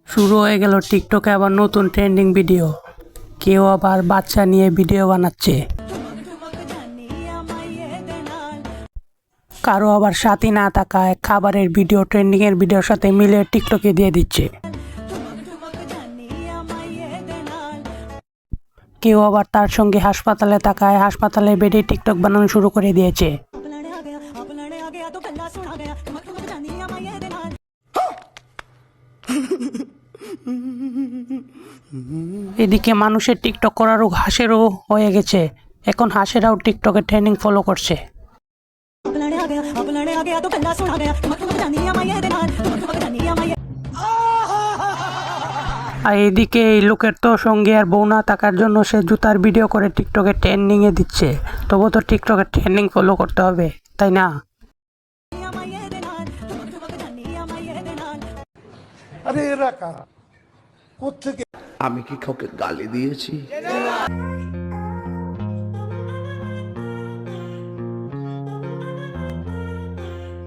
শুরু হয়ে গেল টিকটকে আবার নতুন ট্রেন্ডিং ভিডিও। কেউ আবার বাচ্চা নিয়ে ভিডিও বানাচ্ছে, কারো আবার সাথী না থাকায় খাবারের ভিডিও ট্রেন্ডিং এর ভিডিওর সাথে মিলে টিকটকে দিয়ে দিচ্ছে। কেউ আবার তার সঙ্গে হাসপাতালে থাকায় হাসপাতালে বেডে টিকটক বানানো শুরু করে দিয়েছে। এদিকে মানুষের টিকটক করারও হাসেরও হয়ে গেছে। এখন হাসেরাও টিকটকের ট্রেন্ডিং ফলো করছে। আর এদিকে এই লোকের তো সঙ্গে আর বউ না থাকার জন্য সে জুতার ভিডিও করে টিকটকে ট্রেন্ডিং এ দিচ্ছে। তবু তো টিকটকের ট্রেন্ডিং ফলো করতে হবে, তাই না? আরে এরা কারা? কোত্থেকে? আমি কি কাউকে গালি দিয়েছি?